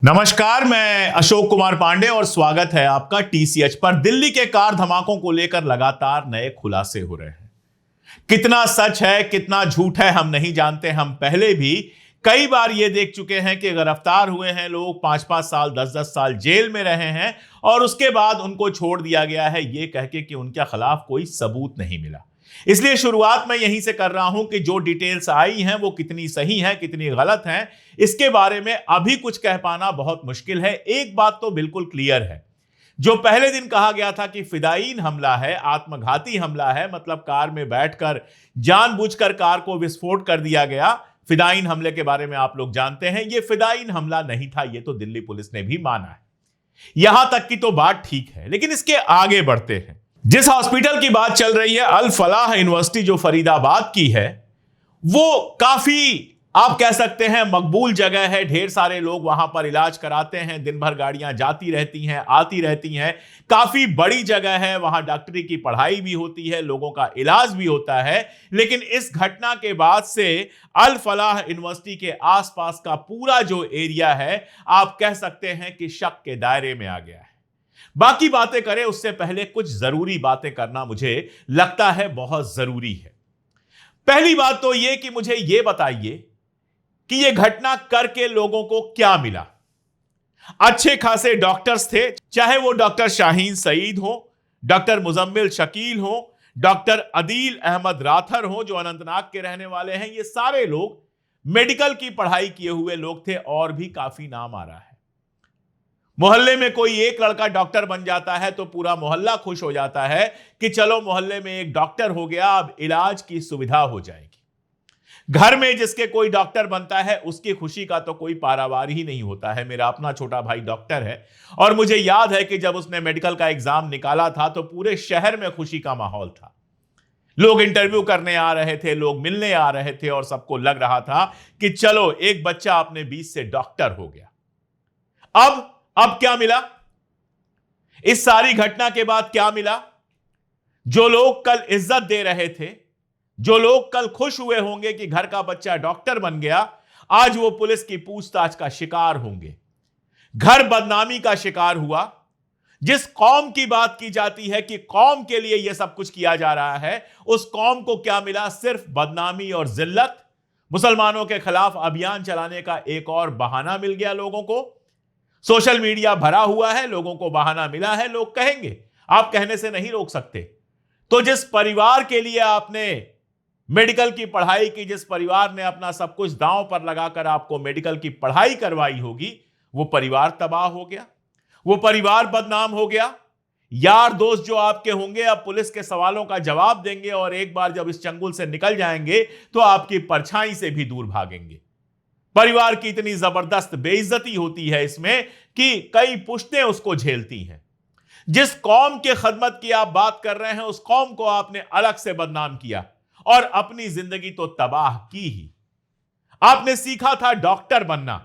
नमस्कार, मैं अशोक कुमार पांडे और स्वागत है आपका टीसीएच पर। दिल्ली के कार धमाकों को लेकर लगातार नए खुलासे हो रहे हैं। कितना सच है, कितना झूठ है, हम नहीं जानते। हम पहले भी कई बार ये देख चुके हैं कि गिरफ्तार हुए हैं लोग, 5-5 साल 10-10 साल जेल में रहे हैं और उसके बाद उनको छोड़ दिया गया है ये कह के कि उनके खिलाफ कोई सबूत नहीं मिला। इसलिए शुरुआत मैं यहीं से कर रहा हूं कि जो डिटेल्स आई हैं वो कितनी सही हैं, कितनी गलत हैं, इसके बारे में अभी कुछ कह पाना बहुत मुश्किल है। एक बात तो बिल्कुल क्लियर है, जो पहले दिन कहा गया था कि फिदायीन हमला है, आत्मघाती हमला है, मतलब कार में बैठकर जानबूझकर कार को विस्फोट कर दिया गया। फिदायीन हमले के बारे में आप लोग जानते हैं, यह फिदायीन हमला नहीं था, यह तो दिल्ली पुलिस ने भी माना है। यहां तक की तो बात ठीक है, लेकिन इसके आगे बढ़ते हैं। जिस हॉस्पिटल की बात चल रही है, अल फलाह यूनिवर्सिटी जो फरीदाबाद की है, वो काफी आप कह सकते हैं मकबूल जगह है। ढेर सारे लोग वहां पर इलाज कराते हैं, दिन भर गाड़ियां जाती रहती हैं, आती रहती हैं। काफी बड़ी जगह है, वहां डॉक्टरी की पढ़ाई भी होती है, लोगों का इलाज भी होता है। लेकिन इस घटना के बाद से अल फलाह यूनिवर्सिटी के आसपास का पूरा जो एरिया है, आप कह सकते हैं कि शक के दायरे में आ गया है। बाकी बातें करें उससे पहले कुछ जरूरी बातें करना मुझे लगता है बहुत जरूरी है। पहली बात तो यह कि मुझे यह बताइए कि यह घटना करके लोगों को क्या मिला। अच्छे खासे डॉक्टर्स थे, चाहे वो डॉक्टर शाहीन सईद हो, डॉक्टर मुजम्मिल शकील हो, डॉक्टर अदील अहमद राथर हो जो अनंतनाग के रहने वाले हैं। ये सारे लोग मेडिकल की पढ़ाई किए हुए लोग थे और भी काफी नाम आ रहा है। मोहल्ले में कोई एक लड़का डॉक्टर बन जाता है तो पूरा मोहल्ला खुश हो जाता है कि चलो मोहल्ले में एक डॉक्टर हो गया, अब इलाज की सुविधा हो जाएगी। घर में जिसके कोई डॉक्टर बनता है उसकी खुशी का तो कोई पारावार ही नहीं होता है। मेरा अपना छोटा भाई डॉक्टर है और मुझे याद है कि जब उसने मेडिकल का एग्जाम निकाला था तो पूरे शहर में खुशी का माहौल था। लोग इंटरव्यू करने आ रहे थे, लोग मिलने आ रहे थे और सबको लग रहा था कि चलो एक बच्चा अपने बीच से डॉक्टर हो गया। अब क्या मिला? इस सारी घटना के बाद क्या मिला? जो लोग कल इज्जत दे रहे थे, जो लोग कल खुश हुए होंगे कि घर का बच्चा डॉक्टर बन गया, आज वो पुलिस की पूछताछ का शिकार होंगे, घर बदनामी का शिकार हुआ। जिस कौम की बात की जाती है कि कौम के लिए यह सब कुछ किया जा रहा है, उस कौम को क्या मिला? सिर्फ बदनामी और जिल्लत। मुसलमानों के खिलाफ अभियान चलाने का एक और बहाना मिल गया लोगों को। सोशल मीडिया भरा हुआ है, लोगों को बहाना मिला है, लोग कहेंगे, आप कहने से नहीं रोक सकते। तो जिस परिवार के लिए आपने मेडिकल की पढ़ाई की, जिस परिवार ने अपना सब कुछ दांव पर लगाकर आपको मेडिकल की पढ़ाई करवाई होगी, वो परिवार तबाह हो गया, वो परिवार बदनाम हो गया। यार दोस्त जो आपके होंगे अब पुलिस के सवालों का जवाब देंगे और एक बार जब इस चंगुल से निकल जाएंगे तो आपकी परछाई से भी दूर भागेंगे। परिवार की इतनी जबरदस्त बेइज्जती होती है इसमें कि कई पुश्तें उसको झेलती हैं। जिस कौम के खदमत की आप बात कर रहे हैं, उस कौम को आपने अलग से बदनाम किया और अपनी जिंदगी तो तबाह की ही। आपने सीखा था डॉक्टर बनना।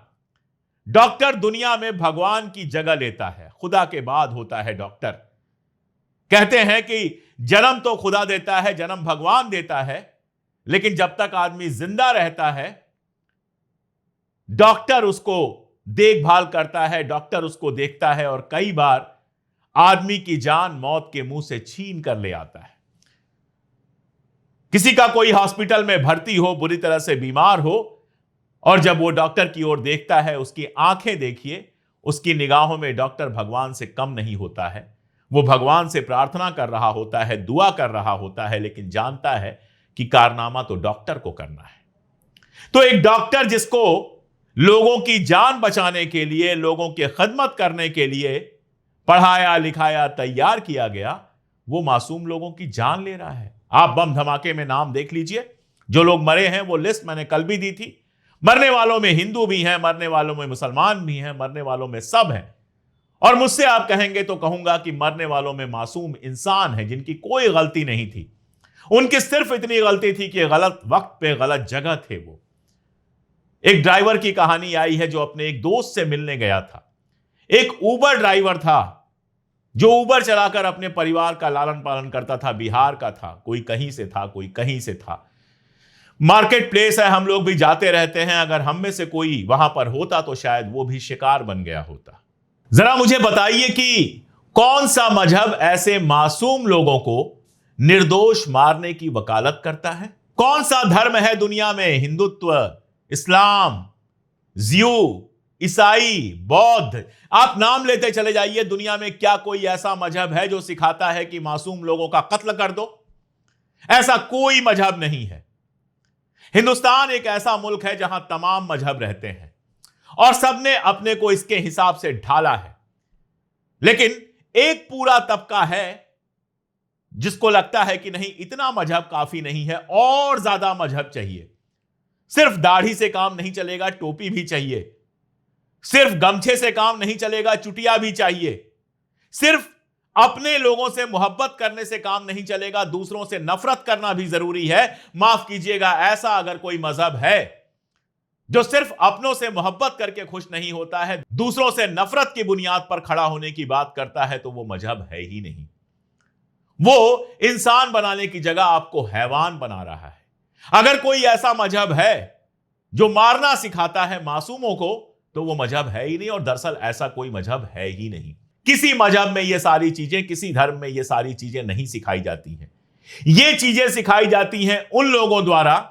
डॉक्टर दुनिया में भगवान की जगह लेता है, खुदा के बाद होता है डॉक्टर। कहते हैं कि जन्म तो खुदा देता है, जन्म भगवान देता है, लेकिन जब तक आदमी जिंदा रहता है डॉक्टर उसको देखभाल करता है, डॉक्टर उसको देखता है और कई बार आदमी की जान मौत के मुंह से छीन कर ले आता है। किसी का कोई हॉस्पिटल में भर्ती हो, बुरी तरह से बीमार हो, और जब वो डॉक्टर की ओर देखता है, उसकी आंखें देखिए, उसकी निगाहों में डॉक्टर भगवान से कम नहीं होता है। वो भगवान से प्रार्थना कर रहा होता है, दुआ कर रहा होता है, लेकिन जानता है कि कारनामा तो डॉक्टर को करना है। तो एक डॉक्टर जिसको लोगों की जान बचाने के लिए, लोगों की खिदमत करने के लिए पढ़ाया लिखाया तैयार किया गया, वो मासूम लोगों की जान ले रहा है। आप बम धमाके में नाम देख लीजिए, जो लोग मरे हैं वो लिस्ट मैंने कल भी दी थी। मरने वालों में हिंदू भी हैं, मरने वालों में मुसलमान भी हैं, मरने वालों में सब हैं। और मुझसे आप कहेंगे तो कहूंगा कि मरने वालों में मासूम इंसान है जिनकी कोई गलती नहीं थी। उनकी सिर्फ इतनी गलती थी कि गलत वक्त पे गलत जगह थे। वो एक ड्राइवर की कहानी आई है जो अपने एक दोस्त से मिलने गया था। एक उबर ड्राइवर था जो उबर चलाकर अपने परिवार का लालन पालन करता था, बिहार का था, कोई कहीं से था, कोई कहीं से था। मार्केट प्लेस है, हम लोग भी जाते रहते हैं। अगर हम में से कोई वहां पर होता तो शायद वो भी शिकार बन गया होता। जरा मुझे बताइए कि कौन सा मजहब ऐसे मासूम लोगों को निर्दोष मारने की वकालत करता है? कौन सा धर्म है दुनिया में, हिंदुत्व, इस्लाम, जियो, ईसाई, बौद्ध, आप नाम लेते चले जाइए, दुनिया में क्या कोई ऐसा मजहब है जो सिखाता है कि मासूम लोगों का कत्ल कर दो? ऐसा कोई मजहब नहीं है। हिंदुस्तान एक ऐसा मुल्क है जहां तमाम मजहब रहते हैं और सबने अपने को इसके हिसाब से ढाला है। लेकिन एक पूरा तबका है जिसको लगता है कि नहीं, इतना मजहब काफी नहीं है, और ज्यादा मजहब चाहिए। सिर्फ दाढ़ी से काम नहीं चलेगा, टोपी भी चाहिए। सिर्फ गमछे से काम नहीं चलेगा, चुटिया भी चाहिए। सिर्फ अपने लोगों से मोहब्बत करने से काम नहीं चलेगा, दूसरों से नफरत करना भी जरूरी है। माफ कीजिएगा, ऐसा अगर कोई मजहब है जो सिर्फ अपनों से मोहब्बत करके खुश नहीं होता है, दूसरों से नफरत की बुनियाद पर खड़ा होने की बात करता है, तो वो मजहब है ही नहीं। वो इंसान बनाने की जगह आपको हैवान बना रहा है। अगर कोई ऐसा मजहब है जो मारना सिखाता है मासूमों को, तो वो मजहब है ही नहीं। और दरअसल ऐसा कोई मजहब है ही नहीं। किसी मजहब में ये सारी चीजें, किसी धर्म में ये सारी चीजें नहीं सिखाई जाती हैं। ये चीजें सिखाई जाती हैं उन लोगों द्वारा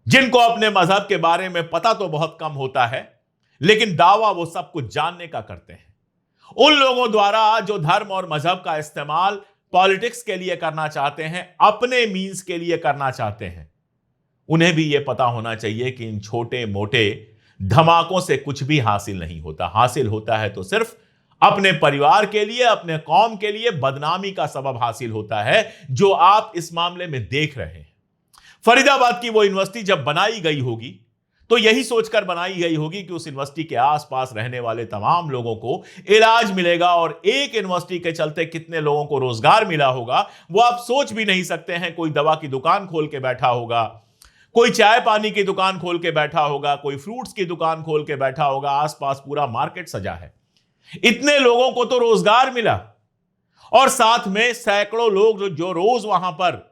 जिनको अपने मजहब के बारे में पता तो बहुत कम होता है, लेकिन दावा वो सब कुछ जानने का करते हैं। उन लोगों द्वारा जो धर्म और मजहब का इस्तेमाल पॉलिटिक्स के लिए करना चाहते हैं, अपने मींस के लिए करना चाहते हैं। उन्हें भी यह पता होना चाहिए कि इन छोटे मोटे धमाकों से कुछ भी हासिल नहीं होता। हासिल होता है तो सिर्फ अपने परिवार के लिए, अपने कौम के लिए बदनामी का सबब हासिल होता है, जो आप इस मामले में देख रहे हैं। फरीदाबाद की वो यूनिवर्सिटी जब बनाई गई होगी तो यही सोचकर बनाई गई होगी कि उस यूनिवर्सिटी के आसपास रहने वाले तमाम लोगों को इलाज मिलेगा, और एक यूनिवर्सिटी के चलते कितने लोगों को रोजगार मिला होगा वो आप सोच भी नहीं सकते हैं। कोई दवा की दुकान खोल के बैठा होगा, कोई चाय पानी की दुकान खोल के बैठा होगा, कोई फ्रूट्स की दुकान खोल के बैठा होगा, आसपास पूरा मार्केट सजा है। इतने लोगों को तो रोजगार मिला, और साथ में सैकड़ों लोग जो रोज वहां पर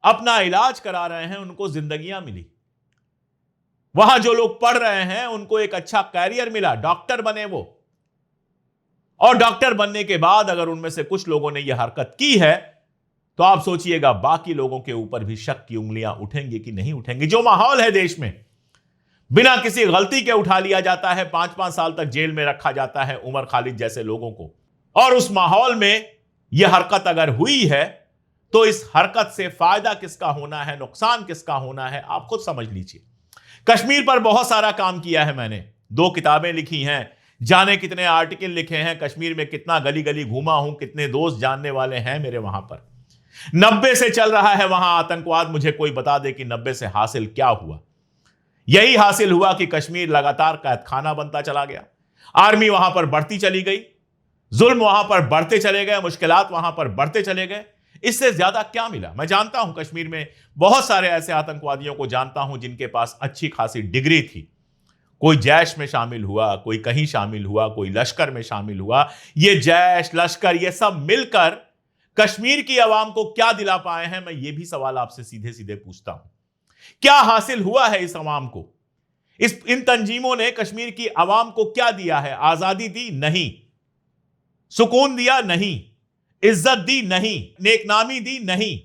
अपना इलाज करा रहे हैं, उनको जिंदगियां मिली। वहां जो लोग पढ़ रहे हैं उनको एक अच्छा कैरियर मिला, डॉक्टर बने वो। और डॉक्टर बनने के बाद अगर उनमें से कुछ लोगों ने यह हरकत की है, तो आप सोचिएगा बाकी लोगों के ऊपर भी शक की उंगलियां उठेंगी कि नहीं उठेंगी। जो माहौल है देश में, बिना किसी गलती के उठा लिया जाता है, 5-5 साल तक जेल में रखा जाता है उमर खालिद जैसे लोगों को। और उस माहौल में यह हरकत अगर हुई है, तो इस हरकत से फायदा किसका होना है, नुकसान किसका होना है, आप खुद समझ लीजिए। कश्मीर पर बहुत सारा काम किया है मैंने, 2 किताबें लिखी हैं, जाने कितने आर्टिकल लिखे हैं, कश्मीर में कितना गली गली घूमा हूं, कितने दोस्त जानने वाले हैं मेरे वहां पर। 90 से चल रहा है वहां आतंकवाद। मुझे कोई बता दे कि 90 से हासिल क्या हुआ? यही हासिल हुआ कि कश्मीर लगातार कैदखाना बनता चला गया, आर्मी वहां पर बढ़ती चली गई, जुल्म वहां पर बढ़ते चले गए, मुश्किलात वहां पर बढ़ते चले गए। इससे ज्यादा क्या मिला? मैं जानता हूं कश्मीर में बहुत सारे ऐसे आतंकवादियों को जानता हूं जिनके पास अच्छी खासी डिग्री थी। कोई जैश में शामिल हुआ, कोई कहीं शामिल हुआ, कोई लश्कर में शामिल हुआ। ये जैश, लश्कर, ये सब मिलकर कश्मीर की आवाम को क्या दिला पाए हैं? मैं ये भी सवाल आपसे सीधे सीधे पूछता हूं। क्या हासिल हुआ है इस आवाम को? इन तंजीमों ने कश्मीर की आवाम को क्या दिया है? आजादी दी? नहीं। सुकून दिया? नहीं। इज्जत दी? नहीं। नेकनामी दी? नहीं।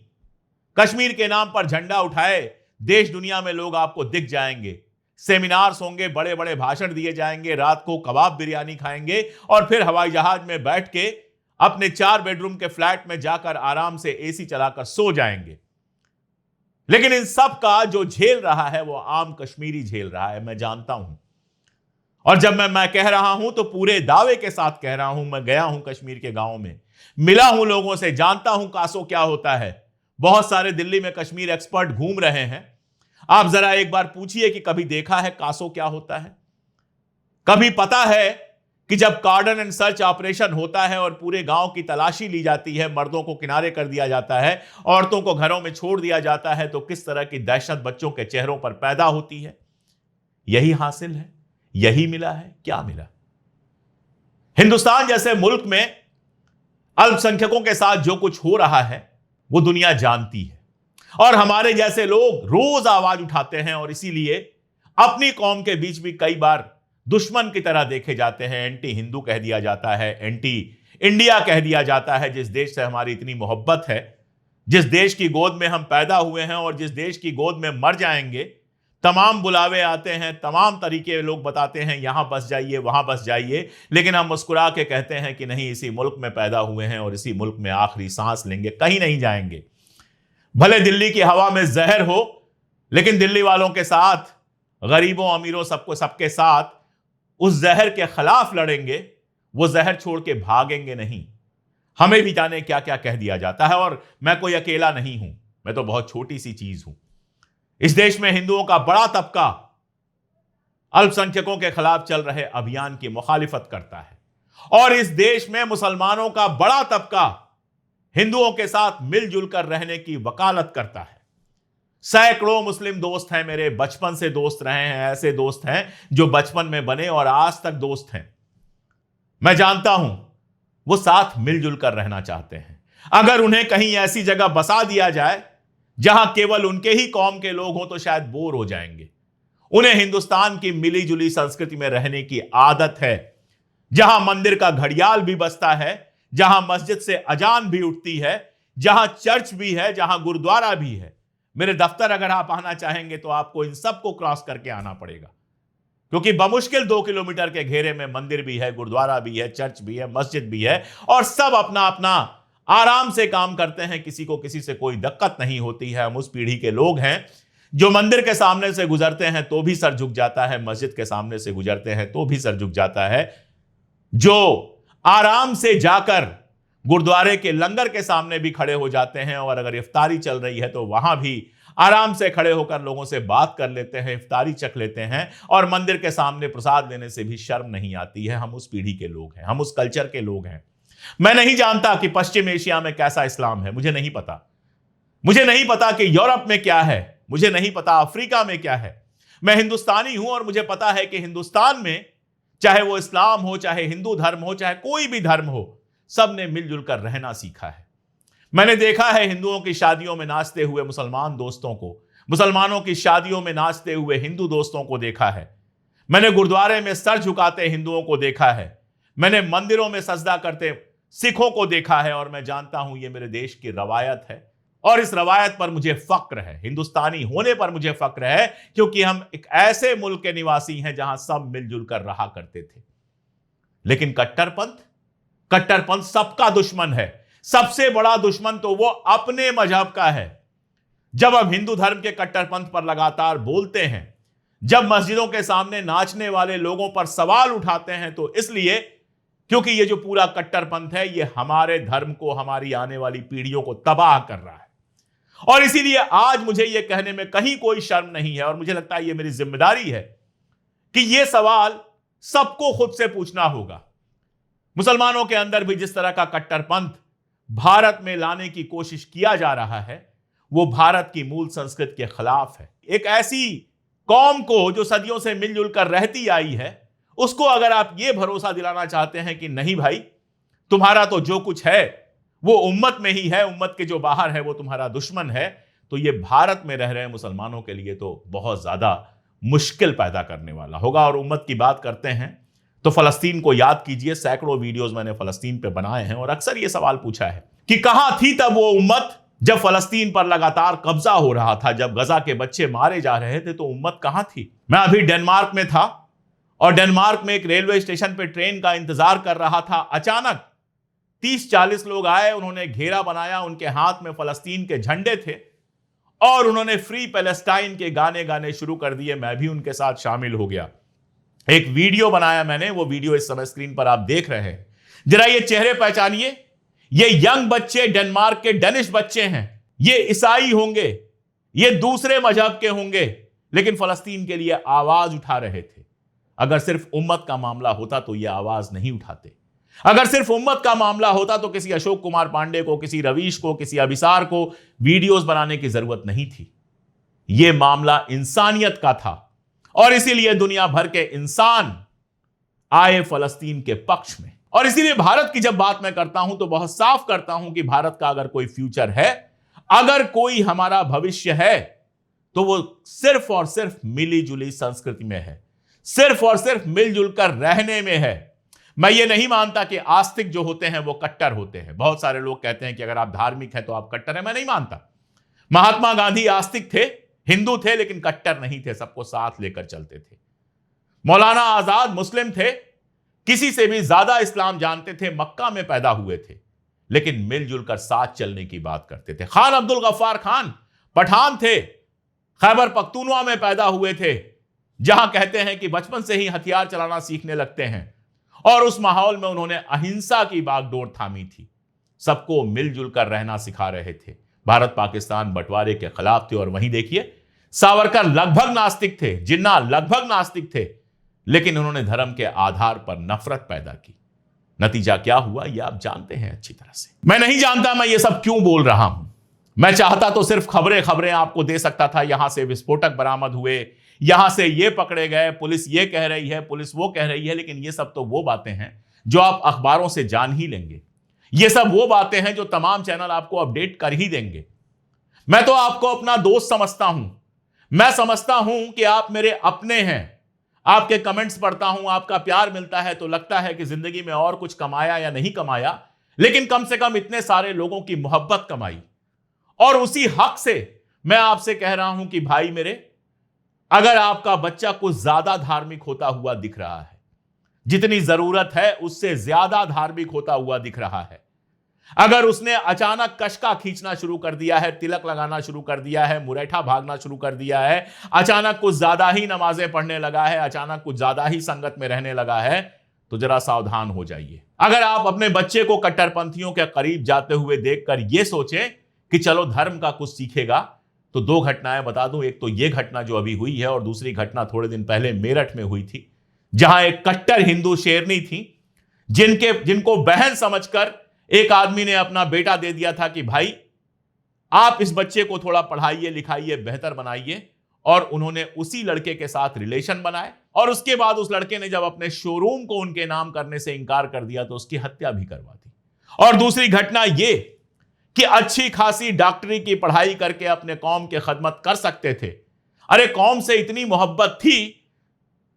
कश्मीर के नाम पर झंडा उठाए, देश दुनिया में लोग आपको दिख जाएंगे, सेमिनार्स होंगे, बड़े बड़े भाषण दिए जाएंगे, रात को कबाब बिरयानी खाएंगे, और फिर हवाई जहाज में बैठ के अपने 4 बेडरूम के फ्लैट में जाकर आराम से एसी चलाकर सो जाएंगे। लेकिन इन सब का जो झेल रहा है वो आम कश्मीरी झेल रहा है, मैं जानता हूं। और जब मैं कह रहा हूं तो पूरे दावे के साथ कह रहा हूं। मैं गया हूं कश्मीर के गांवों में, मिला हूं लोगों से, जानता हूं कासो क्या होता है। बहुत सारे दिल्ली में कश्मीर एक्सपर्ट घूम रहे हैं। आप जरा एक बार पूछिए कि कभी देखा है कासो क्या होता है? कभी पता है कि जब कार्डन एंड सर्च ऑपरेशन होता है और पूरे गांव की तलाशी ली जाती है, मर्दों को किनारे कर दिया जाता है, औरतों को घरों में छोड़ दिया जाता है, तो किस तरह की दहशत बच्चों के चेहरों पर पैदा होती है? यही हासिल है, यही मिला है। क्या मिला? हिंदुस्तान जैसे मुल्क में अल्पसंख्यकों के साथ जो कुछ हो रहा है वो दुनिया जानती है, और हमारे जैसे लोग रोज आवाज उठाते हैं और इसीलिए अपनी कौम के बीच भी कई बार दुश्मन की तरह देखे जाते हैं। एंटी हिंदू कह दिया जाता है, एंटी इंडिया कह दिया जाता है। जिस देश से हमारी इतनी मोहब्बत है, जिस देश की गोद में हम पैदा हुए हैं और जिस देश की गोद में मर जाएंगे, तमाम बुलावे आते हैं, तमाम तरीके लोग बताते हैं यहां बस जाइए, वहां बस जाइए, लेकिन हम मुस्कुरा के कहते हैं कि नहीं, इसी मुल्क में पैदा हुए हैं और इसी मुल्क में आखिरी सांस लेंगे, कहीं नहीं जाएंगे। भले दिल्ली की हवा में जहर हो, लेकिन दिल्ली वालों के साथ, गरीबों अमीरों सबके साथ उस जहर के खिलाफ लड़ेंगे। वो जहर छोड़ के भागेंगे नहीं। हमें भी जाने क्या क्या कह दिया जाता है, और मैं कोई अकेला नहीं हूं, मैं तो बहुत छोटी सी चीज हूं। इस देश में हिंदुओं का बड़ा तबका अल्पसंख्यकों के खिलाफ चल रहे अभियान की मुखालिफत करता है, और इस देश में मुसलमानों का बड़ा तबका हिंदुओं के साथ मिलजुल कर रहने की वकालत करता है। सैकड़ों मुस्लिम दोस्त हैं मेरे, बचपन से दोस्त रहे हैं, ऐसे दोस्त हैं जो बचपन में बने और आज तक दोस्त हैं। मैं जानता हूं वो साथ मिलजुल कर रहना चाहते हैं। अगर उन्हें कहीं ऐसी जगह बसा दिया जाए जहां केवल उनके ही कौम के लोग हों तो शायद बोर हो जाएंगे। उन्हें हिंदुस्तान की मिली जुली संस्कृति में रहने की आदत है, जहां मंदिर का घड़ियाल भी बजता है, जहां मस्जिद से अजान भी उठती है, जहां चर्च भी है, जहां गुरुद्वारा भी है। मेरे दफ्तर अगर आप आना चाहेंगे तो आपको इन सबको क्रॉस करके आना पड़ेगा, क्योंकि बमुश्किल 2 किलोमीटर के घेरे में मंदिर भी है, गुरुद्वारा भी है, चर्च भी है, मस्जिद भी है, और सब अपना अपना आराम से काम करते हैं। किसी को किसी से कोई दिक्कत नहीं होती है। हम उस पीढ़ी के लोग हैं जो मंदिर के सामने से गुजरते हैं तो भी सर झुक जाता है, मस्जिद के सामने से गुजरते हैं तो भी सर झुक जाता है, जो आराम से जाकर गुरुद्वारे के लंगर के सामने भी खड़े हो जाते हैं, और अगर इफ्तारी चल रही है तो वहां भी आराम से खड़े होकर लोगों से बात कर लेते हैं, इफ्तारी चख लेते हैं, और मंदिर के सामने प्रसाद लेने से भी शर्म नहीं आती है। हम उस पीढ़ी के लोग हैं, हम उस कल्चर के लोग हैं। मैं नहीं जानता कि पश्चिम एशिया में कैसा इस्लाम है, मुझे नहीं पता। मुझे नहीं पता कि यूरोप में क्या है, मुझे नहीं पता अफ्रीका में क्या है। मैं हिंदुस्तानी हूं और मुझे पता है कि हिंदुस्तान में चाहे वो इस्लाम हो, चाहे हिंदू धर्म हो, चाहे कोई भी धर्म हो, सबने मिलजुल कर रहना सीखा है। मैंने देखा है हिंदुओं की शादियों में नाचते हुए मुसलमान दोस्तों को, मुसलमानों की शादियों में नाचते हुए हिंदू दोस्तों को देखा है। मैंने गुरुद्वारे में सर झुकाते हिंदुओं को देखा है। मैंने मंदिरों में सजदा करते सिखों को देखा है, और मैं जानता हूं ये मेरे देश की रवायत है, और इस रवायत पर मुझे फक्र है। हिंदुस्तानी होने पर मुझे फक्र है, क्योंकि हम एक ऐसे मुल्क के निवासी हैं जहां सब मिलजुल कर रहा करते थे। लेकिन कट्टरपंथ सबका दुश्मन है। सबसे बड़ा दुश्मन तो वो अपने मजहब का है। जब हम हिंदू धर्म के कट्टरपंथ पर लगातार बोलते हैं, जब मस्जिदों के सामने नाचने वाले लोगों पर सवाल उठाते हैं, तो इसलिए क्योंकि ये जो पूरा कट्टरपंथ है ये हमारे धर्म को, हमारी आने वाली पीढ़ियों को तबाह कर रहा है। और इसीलिए आज मुझे ये कहने में कहीं कोई शर्म नहीं है, और मुझे लगता है ये मेरी जिम्मेदारी है कि ये सवाल सबको खुद से पूछना होगा। मुसलमानों के अंदर भी जिस तरह का कट्टरपंथ भारत में लाने की कोशिश किया जा रहा है, वो भारत की मूल संस्कृति के खिलाफ है। एक ऐसी कौम को जो सदियों से मिलजुल कर रहती आई है, उसको अगर आप ये भरोसा दिलाना चाहते हैं कि नहीं भाई, तुम्हारा तो जो कुछ है वो उम्मत में ही है, उम्मत के जो बाहर है वो तुम्हारा दुश्मन है, तो ये भारत में रह रहे मुसलमानों के लिए तो बहुत ज्यादा मुश्किल पैदा करने वाला होगा। और उम्मत की बात करते हैं तो फलस्तीन को याद कीजिए। सैकड़ों वीडियोस मैंने फलस्तीन पे बनाए हैं, और अक्सर ये सवाल पूछा है कि कहां थी तब वो उम्मत जब फलस्तीन पर लगातार कब्जा हो रहा था, जब गजा के बच्चे मारे जा रहे थे, तो उम्मत कहां थी। मैं अभी डेनमार्क में था, और डेनमार्क में एक रेलवे स्टेशन पे ट्रेन का इंतजार कर रहा था। अचानक 30-40 लोग आए, उन्होंने घेरा बनाया, उनके हाथ में फलस्तीन के झंडे थे, और उन्होंने फ्री पैलेस्टाइन के गाने गाने शुरू कर दिए। मैं भी उनके साथ शामिल हो गया। एक वीडियो बनाया मैंने, वो वीडियो इस समय स्क्रीन पर आप देख रहे हैं। जरा ये चेहरे पहचानिए, ये यंग बच्चे डेनमार्क के डेनिश बच्चे हैं। ये ईसाई होंगे, ये दूसरे मजहब के होंगे, लेकिन फलस्तीन के लिए आवाज उठा रहे थे। अगर सिर्फ उम्मत का मामला होता तो ये आवाज नहीं उठाते। अगर सिर्फ उम्मत का मामला होता तो किसी अशोक कुमार पांडे को, किसी रवीश को, किसी अभिसार को वीडियोस बनाने की जरूरत नहीं थी। यह मामला इंसानियत का था, और इसीलिए दुनिया भर के इंसान आए फलस्तीन के पक्ष में। और इसीलिए भारत की जब बात मैं करता हूं तो बहुत साफ करता हूं कि भारत का अगर कोई फ्यूचर है, अगर कोई हमारा भविष्य है तो वो सिर्फ और सिर्फ मिली जुली संस्कृति में है, सिर्फ और सिर्फ मिलजुल कर रहने में है। मैं ये नहीं मानता कि आस्तिक जो होते हैं वो कट्टर होते हैं। बहुत सारे लोग कहते हैं कि अगर आप धार्मिक हैं तो आप कट्टर हैं। मैं नहीं मानता। महात्मा गांधी आस्तिक थे, हिंदू थे, लेकिन कट्टर नहीं थे, सबको साथ लेकर चलते थे। मौलाना आजाद मुस्लिम थे, किसी से भी ज्यादा इस्लाम जानते थे, मक्का में पैदा हुए थे, लेकिन मिलजुल कर साथ चलने की बात करते थे। खान अब्दुल गफ्फार खान पठान थे, खैबर पख्तूनवा में पैदा हुए थे, जहां कहते हैं कि बचपन से ही हथियार चलाना सीखने लगते हैं, और उस माहौल में उन्होंने अहिंसा की बागडोर थामी थी, सबको मिलजुल कर रहना सिखा रहे थे, भारत पाकिस्तान बंटवारे के खिलाफ थे। और वहीं देखिए सावरकर लगभग नास्तिक थे, जिन्ना लगभग नास्तिक थे, लेकिन उन्होंने धर्म के आधार पर नफरत पैदा की। नतीजा क्या हुआ यह आप जानते हैं अच्छी तरह से। मैं नहीं जानता मैं ये सब क्यों बोल रहा हूं। मैं चाहता तो सिर्फ खबरें आपको दे सकता था, यहां से विस्फोटक बरामद हुए, यहां से ये पकड़े गए, पुलिस ये कह रही है, पुलिस वो कह रही है, लेकिन ये सब तो वो बातें हैं जो आप अखबारों से जान ही लेंगे। ये सब वो बातें हैं जो तमाम चैनल आपको अपडेट कर ही देंगे। मैं तो आपको अपना दोस्त समझता हूं। मैं समझता हूं कि आप मेरे अपने हैं। आपके कमेंट्स पढ़ता हूं, आपका प्यार मिलता है तो लगता है कि जिंदगी में और कुछ कमाया या नहीं कमाया, लेकिन कम से कम इतने सारे लोगों की मोहब्बत कमाई। और उसी हक से मैं आपसे कह रहा हूं कि भाई मेरे, अगर आपका बच्चा कुछ ज्यादा धार्मिक होता हुआ दिख रहा है, जितनी जरूरत है उससे ज्यादा धार्मिक होता हुआ दिख रहा है, अगर उसने अचानक कशका खींचना शुरू कर दिया है, तिलक लगाना शुरू कर दिया है, मुरैठा भागना शुरू कर दिया है, अचानक कुछ ज्यादा ही नमाजें पढ़ने लगा है, अचानक कुछ ज्यादा ही संगत में रहने लगा है, तो जरा सावधान हो जाइए। अगर आप अपने बच्चे को कट्टरपंथियों के करीब जाते हुए देखकर यह सोचें कि चलो धर्म का कुछ सीखेगा, तो दो घटनाएं बता दूं। एक तो यह घटना जो अभी हुई है, और दूसरी घटना थोड़े दिन पहले मेरठ में हुई थी, जहां एक कट्टर हिंदू शेरनी थी, जिनको बहन समझकर एक आदमी ने अपना बेटा दे दिया था कि भाई आप इस बच्चे को थोड़ा पढ़ाइए लिखाइए, बेहतर बनाइए। और उन्होंने उसी लड़के के साथ रिलेशन बनाए, और उसके बाद उस लड़के ने जब अपने शोरूम को उनके नाम करने से इंकार कर दिया तो उसकी हत्या भी करवा दी। और दूसरी घटना यह कि अच्छी खासी डॉक्टरी की पढ़ाई करके अपने कौम की खदमत कर सकते थे। अरे कौम से इतनी मोहब्बत थी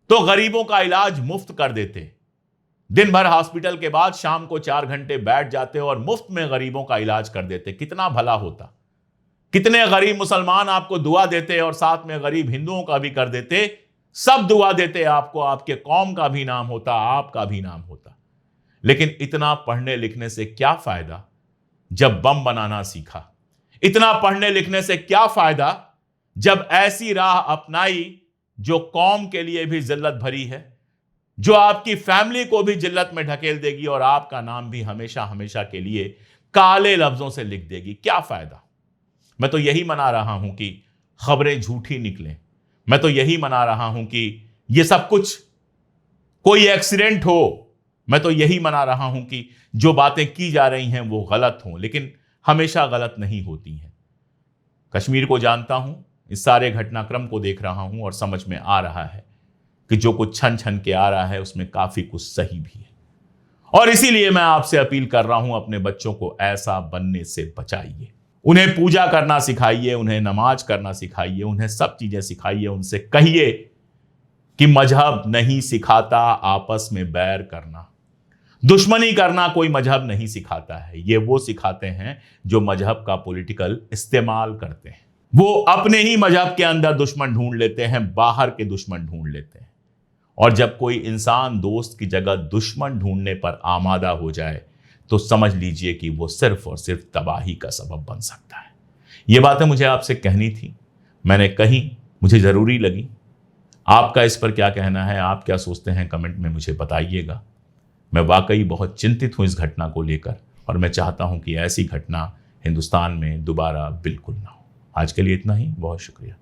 तो गरीबों का इलाज मुफ्त कर देते। दिन भर हॉस्पिटल के बाद शाम को 4 घंटे बैठ जाते और मुफ्त में गरीबों का इलाज कर देते। कितना भला होता। कितने गरीब मुसलमान आपको दुआ देते और साथ में गरीब हिंदुओं का भी कर देते। सब दुआ देते आपको, आपके कौम का भी नाम होता, आपका भी नाम होता। लेकिन इतना पढ़ने लिखने से क्या फायदा जब बम बनाना सीखा। इतना पढ़ने लिखने से क्या फायदा जब ऐसी राह अपनाई जो कौम के लिए भी जिल्लत भरी है, जो आपकी फैमिली को भी जिल्लत में ढकेल देगी और आपका नाम भी हमेशा हमेशा के लिए काले लफ्जों से लिख देगी। क्या फायदा। मैं तो यही मना रहा हूं कि खबरें झूठी निकलें। मैं तो यही मना रहा हूं कि यह सब कुछ कोई एक्सीडेंट हो। मैं तो यही मना रहा हूं कि जो बातें की जा रही हैं वो गलत हों, लेकिन हमेशा गलत नहीं होती हैं। कश्मीर को जानता हूं, इस सारे घटनाक्रम को देख रहा हूं और समझ में आ रहा है कि जो कुछ छन छन के आ रहा है उसमें काफी कुछ सही भी है। और इसीलिए मैं आपसे अपील कर रहा हूं, अपने बच्चों को ऐसा बनने से बचाइए। उन्हें पूजा करना सिखाइए, उन्हें नमाज करना सिखाइए, उन्हें सब चीजें सिखाइए। उनसे कहिए कि मजहब नहीं सिखाता आपस में बैर करना, दुश्मनी करना कोई मजहब नहीं सिखाता है। ये वो सिखाते हैं जो मजहब का पॉलिटिकल इस्तेमाल करते हैं। वो अपने ही मजहब के अंदर दुश्मन ढूंढ लेते हैं, बाहर के दुश्मन ढूंढ लेते हैं। और जब कोई इंसान दोस्त की जगह दुश्मन ढूंढने पर आमादा हो जाए तो समझ लीजिए कि वो सिर्फ और सिर्फ तबाही का सबब बन सकता है। ये बातें मुझे आपसे कहनी थी, मैंने कही, मुझे ज़रूरी लगी। आपका इस पर क्या कहना है, आप क्या सोचते हैं, कमेंट में मुझे बताइएगा। मैं वाकई बहुत चिंतित हूं इस घटना को लेकर, और मैं चाहता हूं कि ऐसी घटना हिंदुस्तान में दोबारा बिल्कुल ना हो। आज के लिए इतना ही, बहुत शुक्रिया।